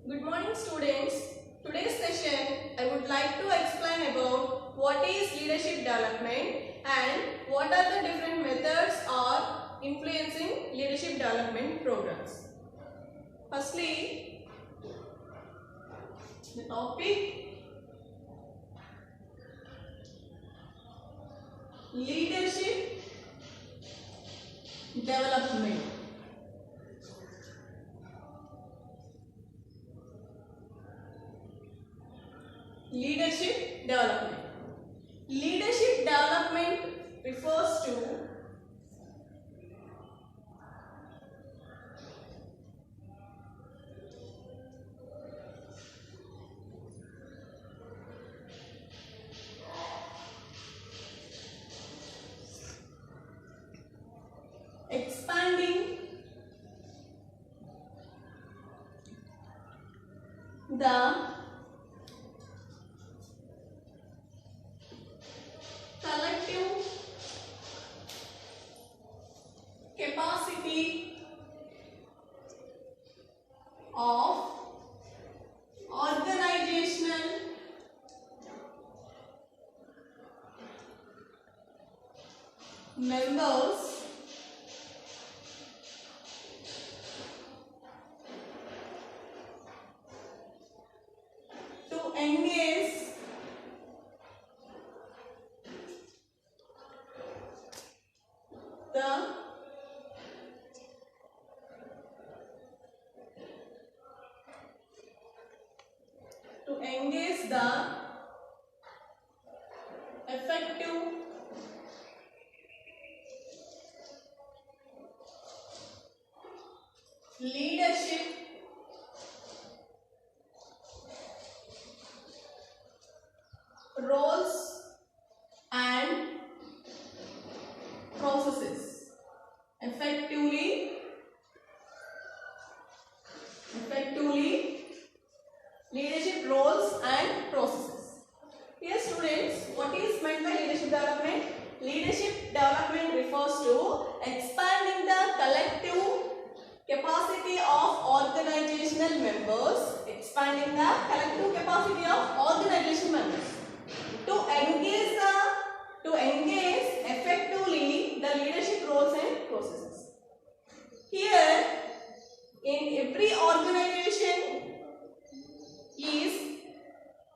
Good morning students. Today's session I would like to explain about what is leadership development and what are the different methods or influencing leadership development programs. Firstly, the topic leadership development. Leadership development. Leadership development refers to expanding the collective capacity of organizational members to engage the effective leadership roles and processes. Effectively leadership roles and processes. Here students, what is meant by leadership development? Leadership development refers to expanding the collective capacity of organizational members, to engage effectively the leadership roles and processes. Here, in every organization is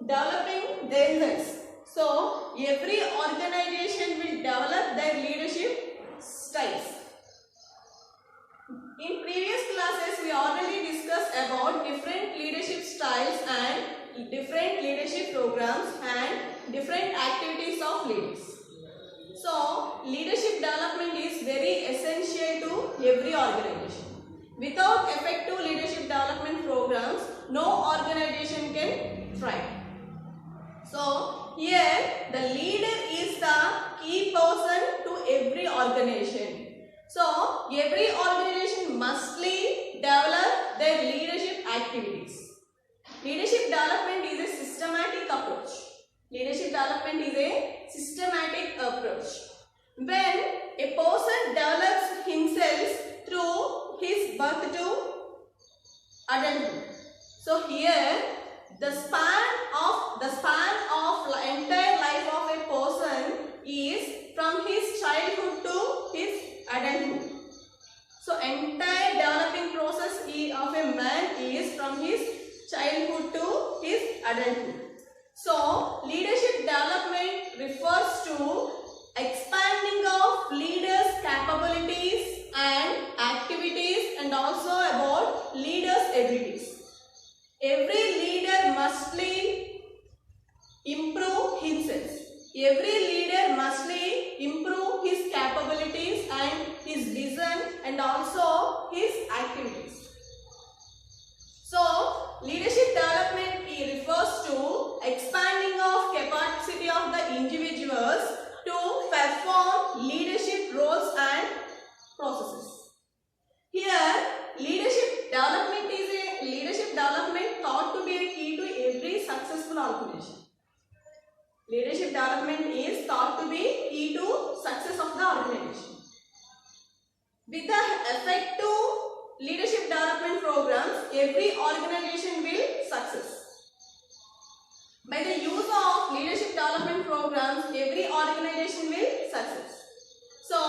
developing themselves. So, every organization will develop their leadership styles. In previous classes, we already discussed about different leadership styles and different leadership programs and different activities of leaders. So, leadership development is very essential to every organization. Without effective leadership development programs, no organization can thrive. So, here the leader is the key person to every organization. So, every organization mustly develop their leadership activities. Leadership development is a systematic approach. When a person develops himself through his birth to adulthood. So here the span of entire life of a person is from his childhood to his adulthood. So entire developing process of a man is from his childhood to his adulthood. So leadership development refers to expanding of leaders' capabilities and activities and also about leaders' abilities. Every leader mustly improve himself. Every leader mustly improve his capabilities and his vision and also his activities. So, leadership development refers to expanding of capacity of the individuals to perform leadership roles and processes. Here, leadership development thought to be a key to every successful organization. Leadership development is thought to be key to success of the organization. With the effective leadership development programs, every organization will success. By the use of leadership development programs, every organization will success. So,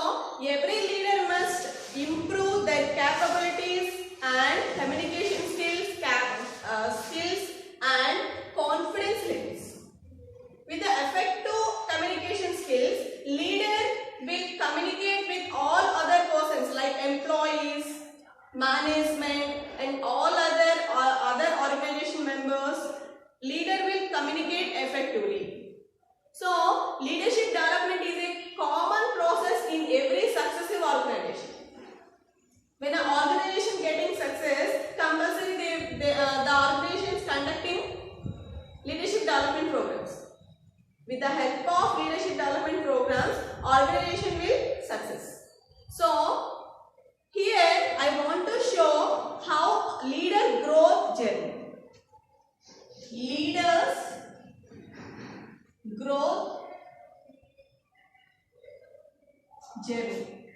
every leader must improve their capabilities and communication skills, and confidence levels. With the effective communication skills, leader will communicate with all other persons like employees, management, and all other organization members. Leader will communicate effectively. So, leadership development is a common process in every successive organization. When an organization getting success, compulsory the organization is conducting leadership development programs. With the help of leadership development programs, organization will success. So, here I want to show how leader growth journey. Leaders growth journey.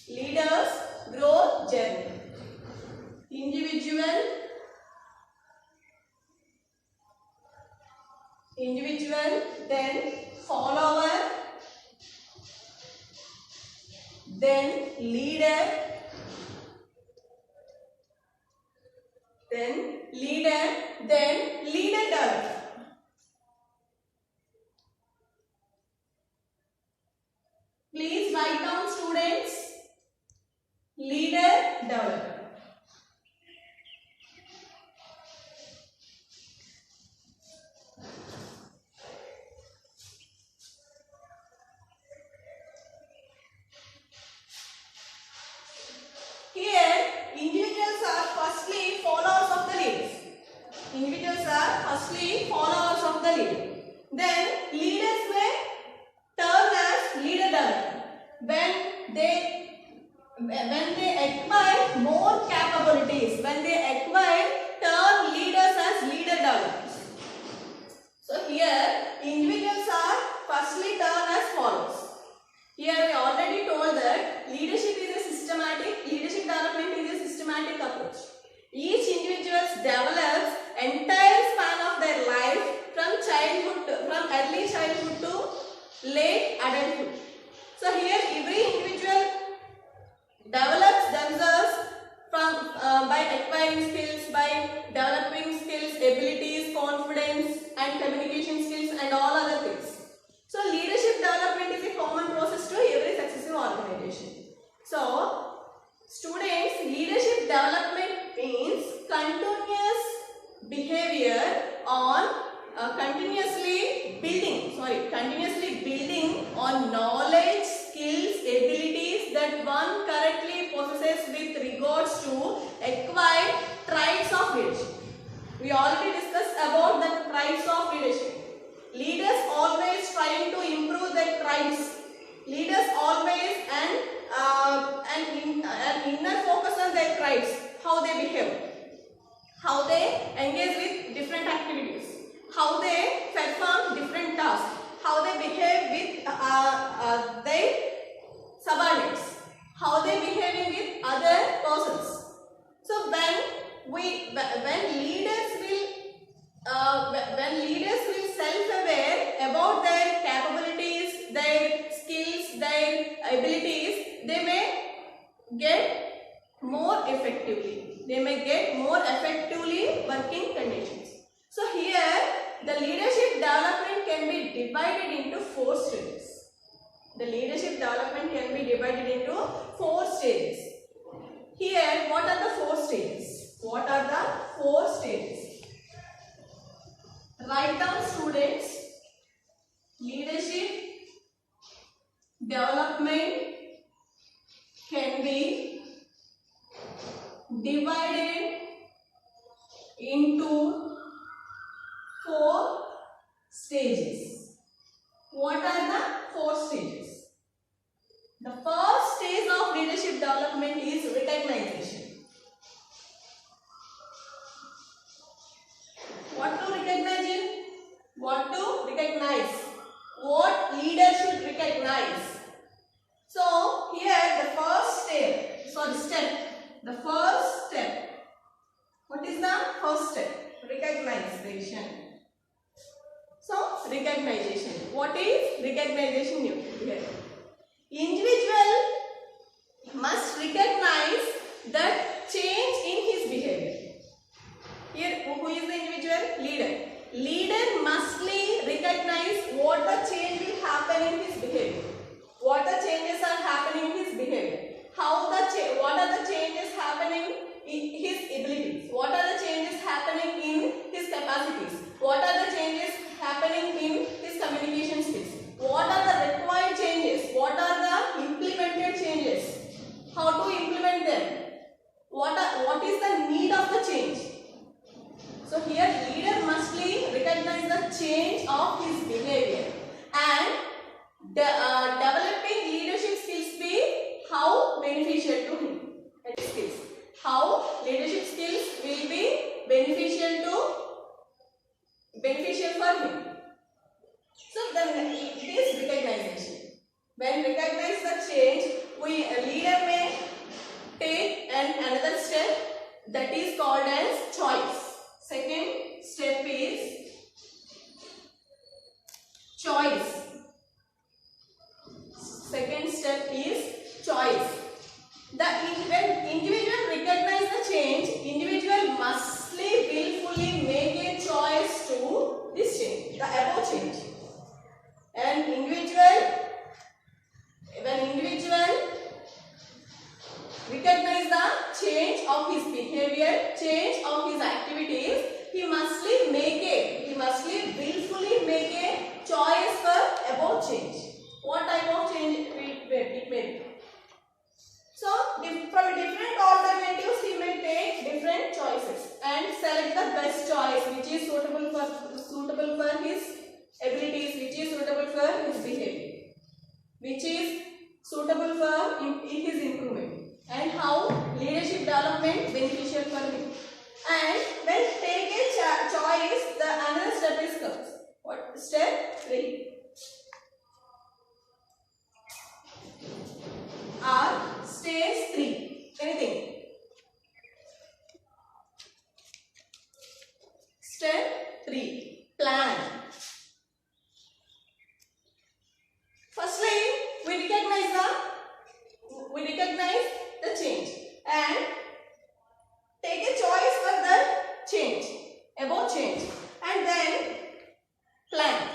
Leaders growth journey. Individual, then follower, then leader, then leader developer. Please write down, students, leader developer. Here, individuals are firstly followers of the leaders. Then, leaders may turn as leader developer when they acquire more capabilities. When they acquire, turn leaders as leader developers. So here, individuals are firstly turned as followers. Here we already told that leadership development is a systematic approach. Each individual develops entire span of their life from early childhood to late adulthood. So here every individual develops themselves by acquiring skills, by developing skills, abilities, confidence, and communication skills, and all other things. So leadership development is a common process to every successive organization. So students, leadership development means continuous behavior on continuously building on knowledge, skills, abilities that one currently possesses with regards to acquired traits of leadership. We already discussed about the traits of leadership. Leaders always trying to improve their traits. Leaders always an inner focus on their traits, how they behave, how they engage with different activities, how they perform different tasks, how they behave with their subordinates, how they behaving with other persons. So when leaders will self-aware about their capabilities, their skills, their abilities, they may get more effectively. Working conditions. So here the leadership development can be divided into 4 stages. Here, what are the 4 stages? Write down, students. Leadership development can be divided into 4 stages. What are the 4 stages? The first stage of leadership development is recognition. What to recognize? What leader should recognize? So here the first step. The first first step, recognition. So recognition. What is recognition here? Individual must recognize the change in his behavior. Here, who is the individual? Leader. Leader mustly recognize what the change will happen in his behavior. What the changes are happening in his behavior. What are the changes happening in his abilities? What are the changes happening in his capacities? What are the changes happening in his communication skills? What are the required changes? What are the implemented changes? How to implement them? What is the need of the change? So here leader mustly recognize the change of his behavior, and developing leadership skills be how beneficial to him. How leadership skills will be beneficial for him. So then it is recognition. When recognize the change, leader may take another step, that is called as choice. Second step is choice. Second step is choice. When individual recognize the change, individual mustly willfully make a choice to this change, the above change. And when individual recognize the change of his behavior, change of his activities, he mustly willfully make a choice for above change. What type of change it may be? So from different alternatives he may take different choices and select the best choice which is suitable for his abilities, which is suitable for his behavior, which is suitable for his improvement, and how leadership development beneficial for him. And when take a choice, the another step is comes. What? Step 3. Or stage 3. Anything. Step 3. Plan. Firstly, we recognize the change and take a choice for the change, above change, and then plan.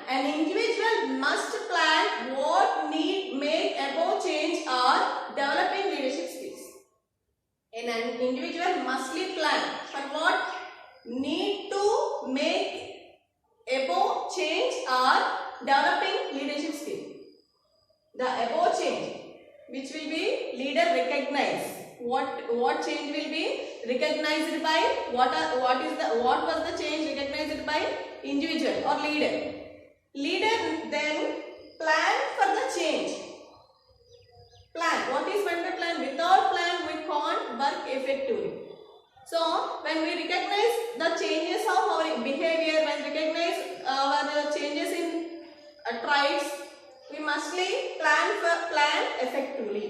An individual must plan what need make above change or developing leadership skills. And an individual mustly plan for what need to make above change or developing leadership skill. The above change, which will be leader recognize. What change will be recognized by what was the change recognized by individual or leader. Leader then plan for the change. Plan. What is meant by plan? Without plan we can't work effectively. So when we recognize the changes of our behavior, when we recognize our changes in traits, we mustly plan effectively.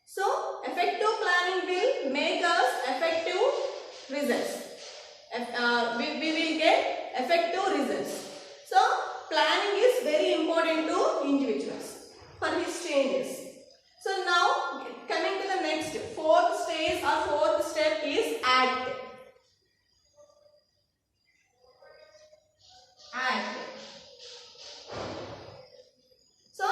So effective planning will make us effective results. We will get effective results. So planning is very important to individuals for his changes. So now coming to the next fourth stage or fourth step is act. Act. So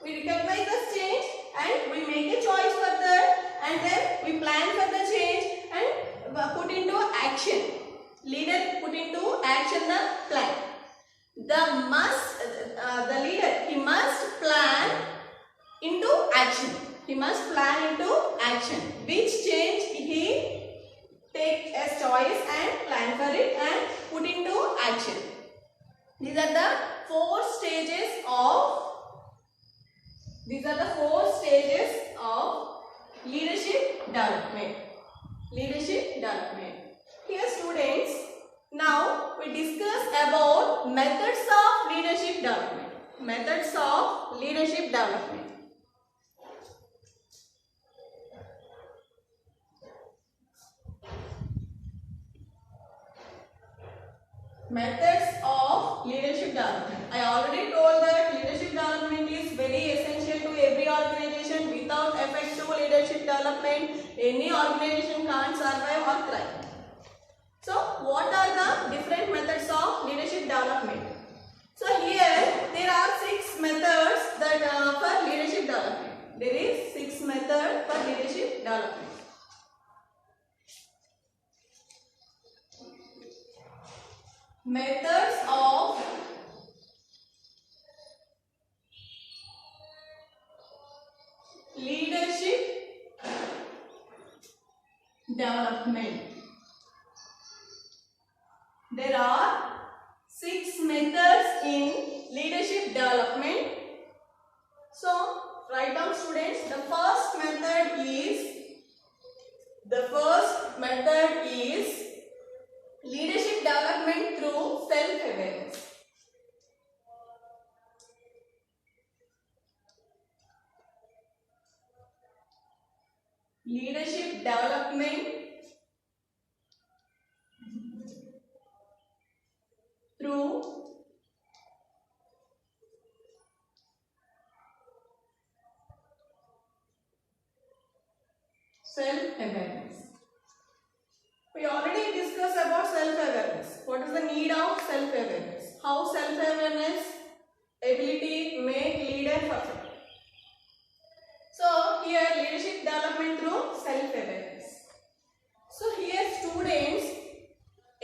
we recognize the change and we make a choice for that, and then we plan for the change and put into action. Leader put into action the plan. The leader, he must plan into action. He must plan into action. Which change he take as choice and plan for it and put into action. These are the four stages of leadership development. Here students, now we discuss about methods of leadership development. methods of leadership development. I already told that leadership development is very essential to every organization. Without effective leadership development, any organization can't survive or thrive. So, what are the different methods of leadership development? So, here there are 6 methods that for leadership development. There is 6 methods for leadership development. Methods of leadership development. There are 6 methods in leadership development. So, write down, students. The first method is leadership development through self-awareness. Leadership development through self-awareness. We already discussed about self-awareness. What is the need of self-awareness? How self-awareness ability make leader perfect. So here leadership development through self-awareness. So here students,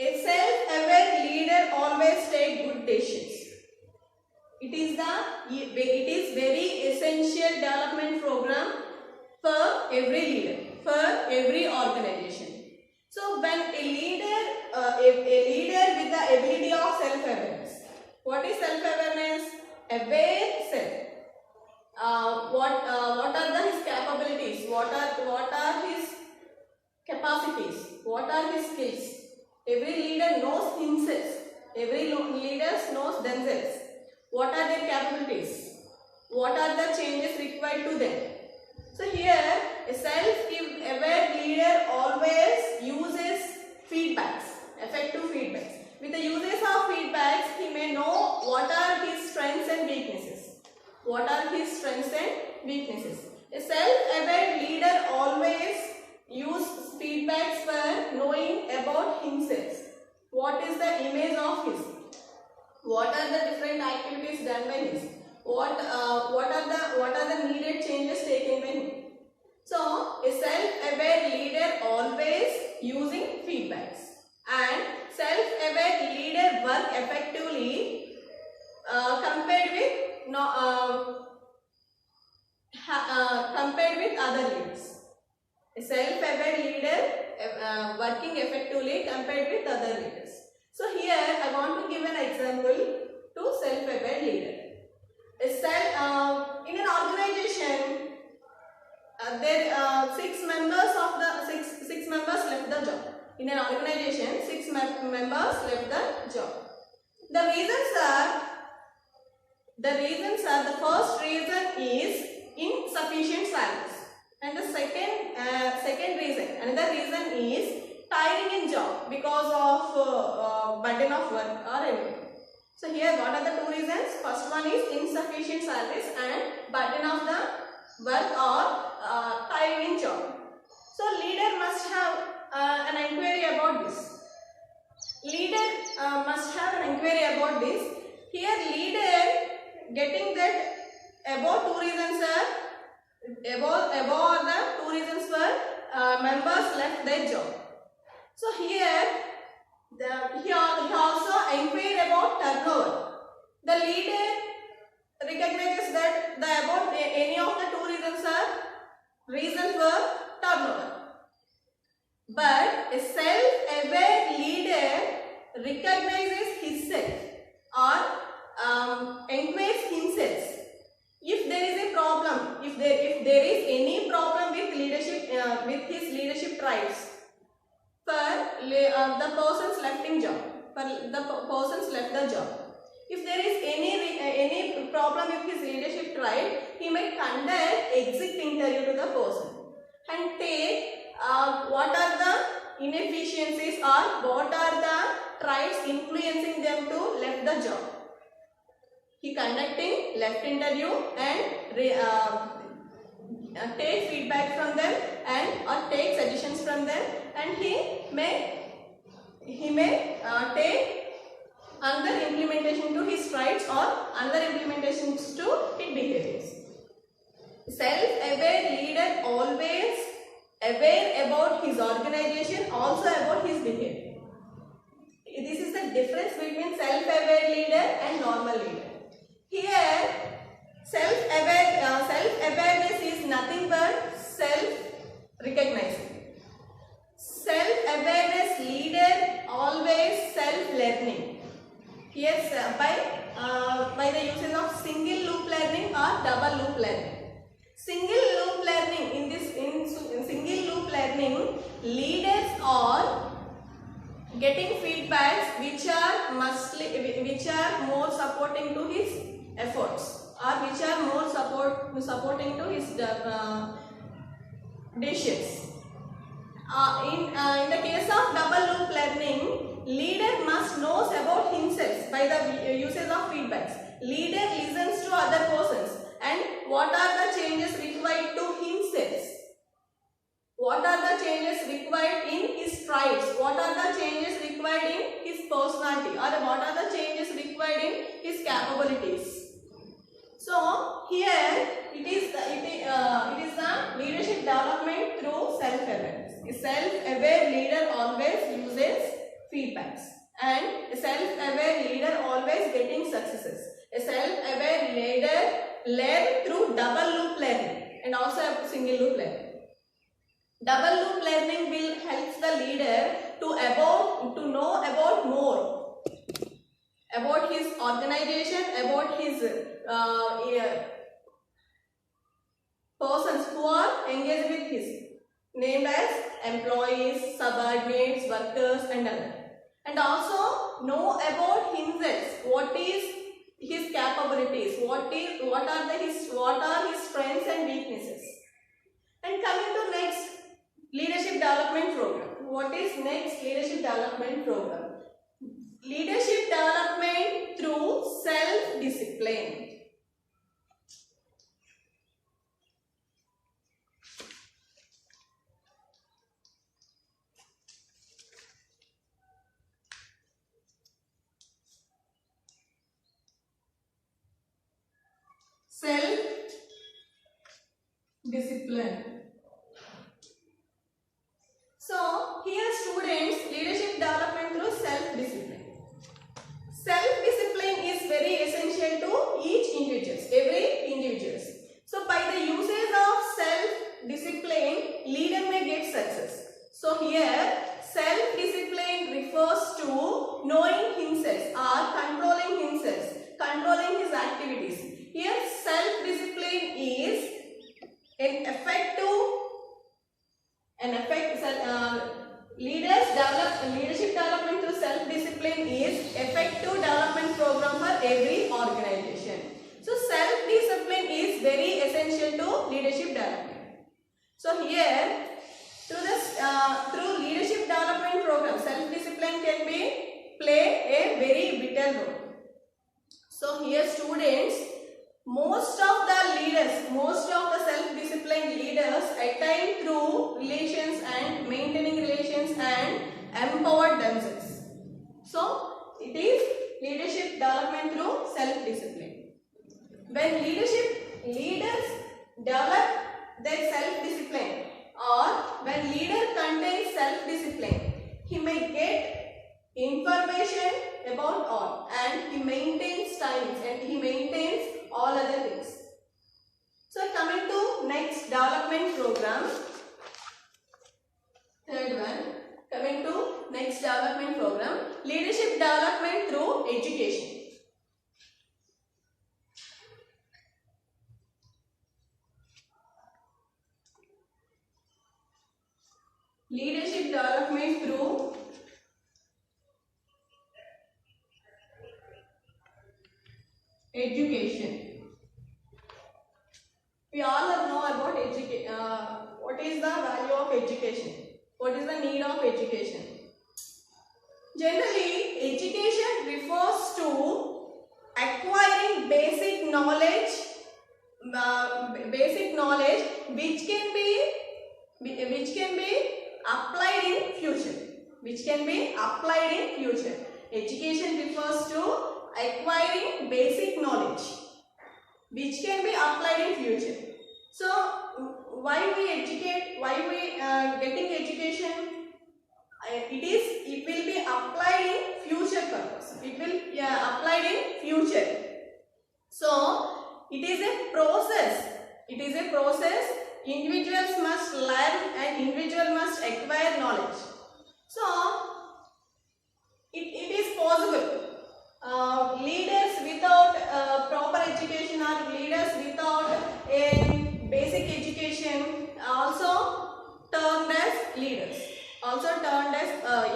a self-aware leader always take good decisions. It is very essential development program for every leader, for every organization. So when a leader with the ability of self-awareness. What is self-awareness? Aware self. What are his capabilities? What are his capacities? What are his skills? Every leader knows himself. Every leader knows themselves. What are their capabilities? What are the changes required to them? So here, a self-aware leader always uses feedbacks, effective feedbacks. With the uses of feedbacks, he may know what are his strengths and weaknesses. What are his strengths and weaknesses? A self-aware leader always uses feedbacks for knowing about himself. What is the image of his? What are the different activities done by his? What are the needed changes taken by him? So, a self-aware leader always using feedbacks, and self-aware leader work effectively compared with other leaders. A self-aware leader working effectively compared with other leaders. So here I want to give an example to self-aware leader. In an organization, six members left the job. In an organization, 6 members left the job. The first reason is insufficient salaries, and the another reason is tiring in job because of burden of work or anything. So here, what are the 2 reasons? First one is insufficient salaries and burden of the work or tiring in job. So leader must have an inquiry about this. Here leader getting that above 2 reasons are above the 2 reasons were members left their job. So here he also inquired about turnover. The leader recognizes that the above any of the 2 reasons were turnover. But a self-aware leader recognizes himself or inquires himself. If there is a problem, if there is any problem with leadership, with his leadership traits, for the person's left the job. If there is any problem with his leadership trait, he may conduct exit interview to the person and take what are the inefficiencies or what are the traits influencing them to left the job. He conducting left interview and take feedback from them and or take suggestions from them, and he may take another implementation to his traits or another implementations to his behaviors. Self-aware leader always aware about his organization, also about his behavior. This is the difference between self-aware leader and normal leader. Here, self-awareness is nothing but self-recognizing. Self-awareness leader always self-learning. Yes, by the usage of single loop learning or double loop learning. Single loop learning, in single loop learning, leaders are getting feedbacks which are more supporting to his efforts, or which are more supporting to his decisions. In the case of double loop learning, leader must knows about himself by the usage of feedbacks. Leader listens to other persons and what are the changes required to himself. What are the changes required in his traits? What are the changes required in his personality? Or what are the changes required in his capabilities? So here it is the leadership development through self-awareness. A self-aware leader always uses feedbacks, and a self-aware leader always getting successes. A self-aware leader learn through double loop learning and also single loop learning. Double loop learning will help the leader to know about more about his organization, about his persons who are engaged with his, named as employees, subordinates, workers and others. And also know about himself, what is his capabilities, what are his strengths and weaknesses. And coming to next, leadership development program. What is next leadership development program? Leadership development through self-discipline. Self-discipline. So, here students, leadership development through self-discipline. Self-discipline is very essential to every individual. So, by the usage of self-discipline, leader may get success. So, here self-discipline refers to knowing himself or controlling himself, controlling his activities. Here, self-discipline is leadership development through self-discipline is effective development program for every organization. So self-discipline is very essential to leadership development. So here through leadership development program, self-discipline can play a very vital role. So here students, most of the self-disciplined leaders attain through relations and maintaining relations and empowered themselves. So it is leadership development through self-discipline. When leaders develop their self-discipline, or when leader contains self-discipline, he may get information about all, and he maintains times, and he maintains all other things. So coming to next development program, third one, coming to next development program, leadership development through education. Leadership development through education. We all know about education. What is the value of education? What is the need of education? Generally, education refers to acquiring basic knowledge which can be applied in future. Education refers to acquiring basic knowledge which can be applied in future. So why we getting education? It will be applied in future purpose. It will applied in future. So it is a process. Individuals must learn and individual must acquire knowledge. So it is possible. Leaders without proper education or leaders without a basic education also termed as leaders.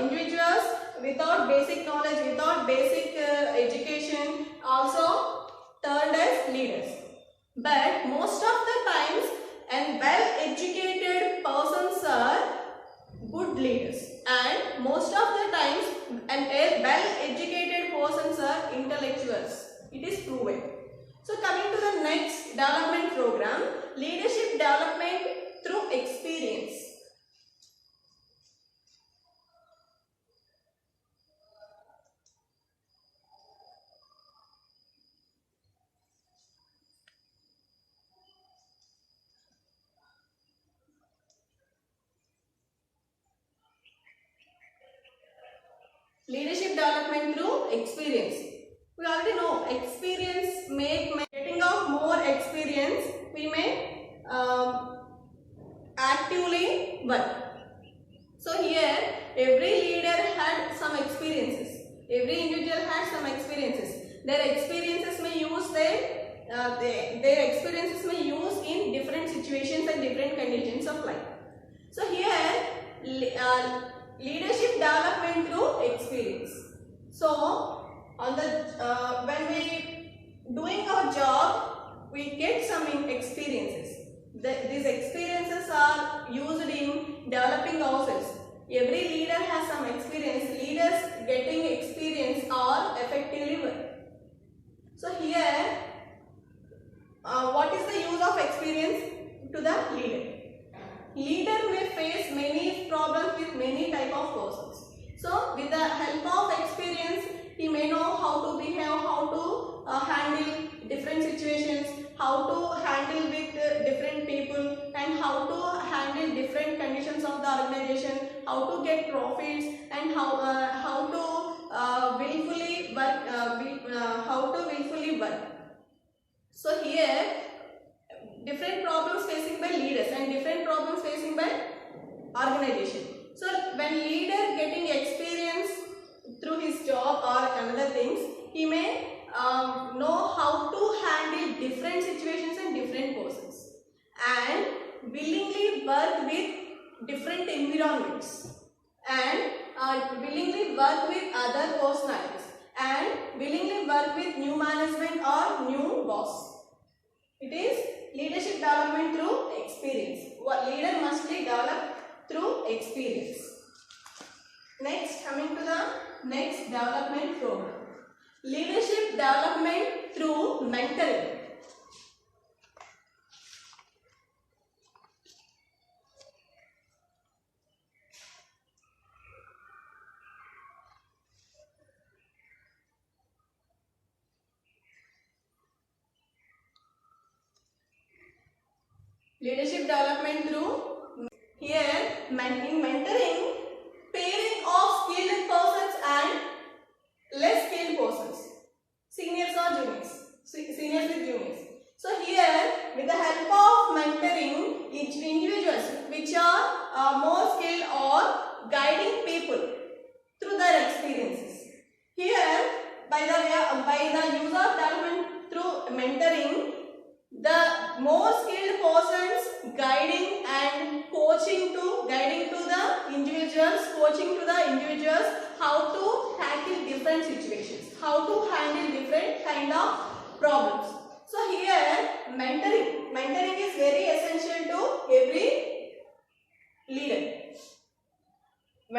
Individuals without basic knowledge, without basic education also termed as leaders. But most of the times, and well-educated persons are good leaders, and most of the times, and well-educated persons are intellectuals. It is proven. So coming to the next development program, leadership development through experience. Leadership development through experience. We already know experience getting of more experience, we may actively work. So here every leader had some experiences. Every individual had some experiences. Their experiences may use their experiences may use in different situations and different conditions of life. So here leadership development through experience. So on the when we doing our job, we get some experiences. These experiences are used in developing ourselves. Every leader has some experience. Leaders getting experience or effectively work. So here, what is the use of experience to the leader? Leader may face many problems with many type of persons. So with the help of experience, he may know how to behave, how to handle different situations, how to handle with different people, and how to handle different conditions of the organization, how to get profits, and how to willfully work. So here different problems facing by leaders and different problems facing by organization. So when leader getting experience through his job or another things, he may know how to handle different situations and different persons, and willingly work with different environments, and willingly work with other personalities, and willingly work with new management or new boss. It is leadership development through experience. What leader must be developed through experience. Next, coming to the next development program. Leadership development through mentoring. Leadership development through here in mentoring, pairing of skilled persons and less skilled persons, seniors or juniors, seniors with juniors. So here with the help of mentoring, each individuals which are more skilled or guiding people through their experiences. Here by the use of development through mentoring, the more skilled persons guiding to the individuals how to tackle different situations, how to handle different kind of problems. So here mentoring is very essential to every leader.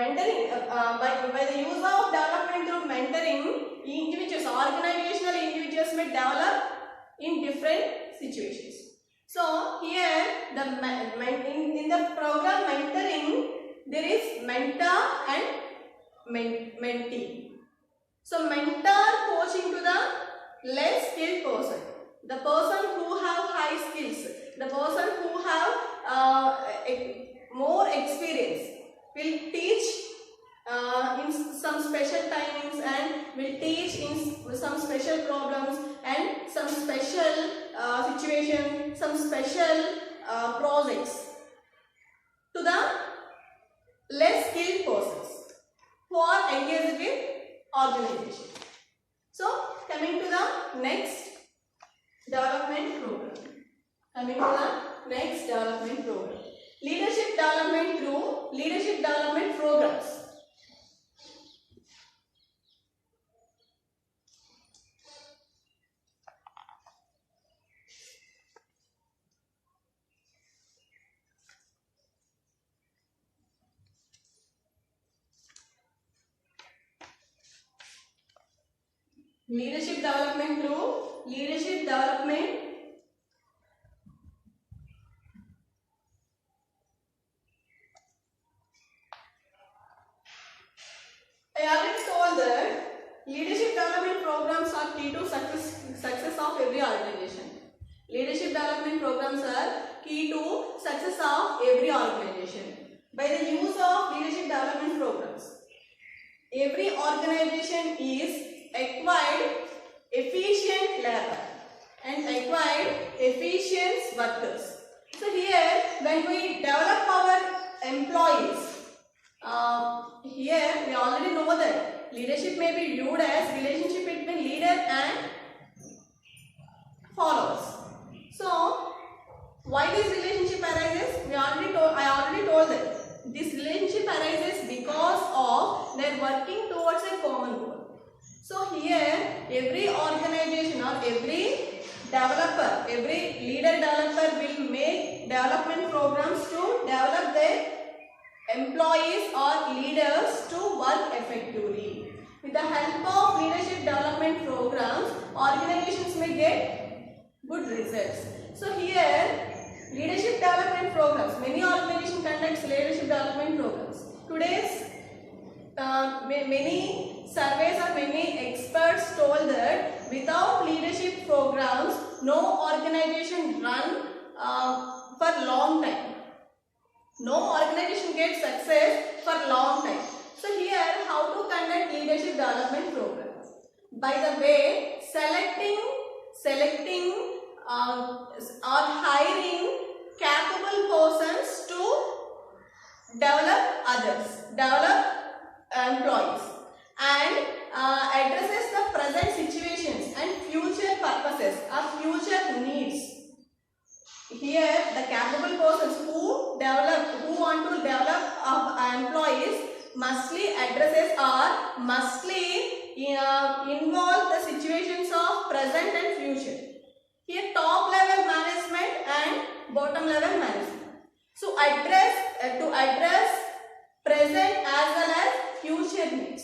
mentoring, by the use of development through mentoring, individuals, organizational individuals may develop in different situations. So here in the program mentoring, there is mentor and mentee. So mentor coaching to the less skilled person, the person who have high skills, the person who have more experience will teach in some special timings and will teach in some special problems and some special situation, some special projects to the less skilled persons who are engaged with organization. So coming to the next development program. Coming to the next development program. Leadership development through leadership development programs. Leadership development through leadership development I already told that leadership development programs are key to success of every organization. Leadership development programs are key to success of every organization. By the use of leadership development programs, every organization is acquired efficient labor and acquired efficient workers. So here, when we develop our employees, here we already know that leadership may be viewed as relationship between leader and followers. So why this relationship arises? I already told that this relationship arises because of their working towards a common goal. So here every organization or every developer, every leader developer will make development programs to develop their employees or leaders to work effectively. With the help of leadership development programs, organizations may get good results. So here, leadership development programs, many organizations conduct leadership development programs. Today's many surveys or many experts told that without leadership programs, no organization run for long time. No organization gets success for long time. So here, how to conduct leadership development programs? By the way, selecting or hiring capable persons to develop others, develop employees, and addresses the present situations and future purposes or future needs. Here, the capable persons who want to develop employees mustly addresses or mustly involve the situations of present and future. Here, top level management and bottom level management. So, to address present as well as future needs.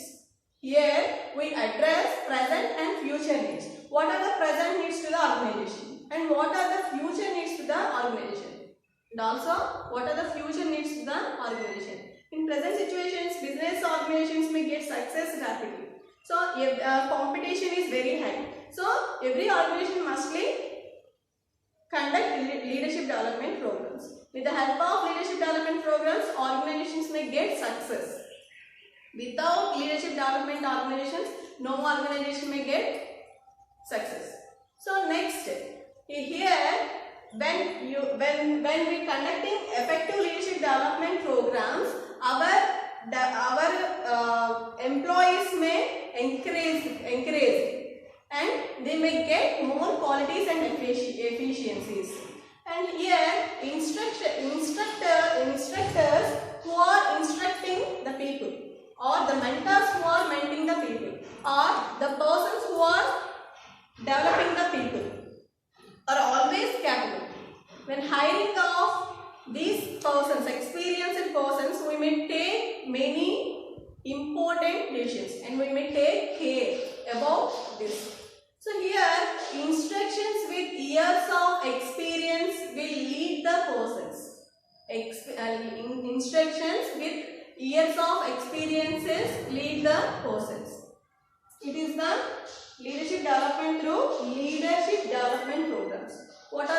Here, we address present and future needs. What are the present needs to the organization? And what are the future needs to the organization? And also, what are the future needs to the organization? In present situations, business organizations may get success rapidly. So, if competition is very high. So, every organization mustly conduct leadership development programs. With the help of leadership development programs, organizations may get success. Without leadership development organizations, no organization may get success. So, next. Here, when we conducting effective leadership development programs, our employees may encourage and they may get more qualities and efficiencies. And here, instructors who are instructing the people, or the mentors who are mentoring the people, or the persons who are developing the people, are always capable. When hiring of these persons, experienced persons, we may take many important decisions, and we may take care about this. So here, instructions with years of experience will lead the persons. Instructions with years of experiences lead the persons. It is the leadership development through leadership development programs. What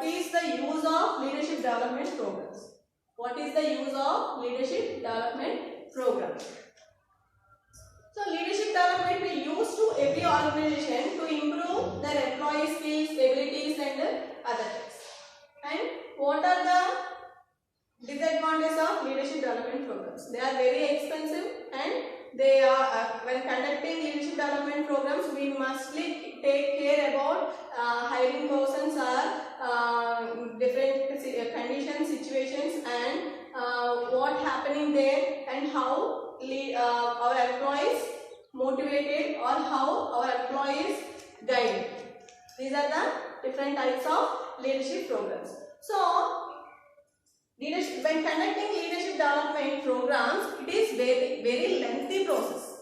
is the use of leadership development programs? What is the use of leadership development programs? So leadership development will use to every organization to improve their employee skills, abilities and other things. And what are the disadvantages of leadership development programs? They are very expensive, and they are when conducting leadership development programs, we must take care about hiring persons or different conditions, situations, and what happening there, and how our employees motivated or how our employees guided. These are the different types of leadership programs. So when conducting leadership development programs, it is very lengthy process.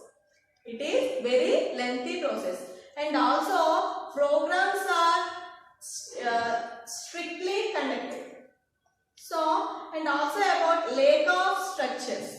It is very lengthy process, and also programs are strictly conducted. So, and also about lack of structures.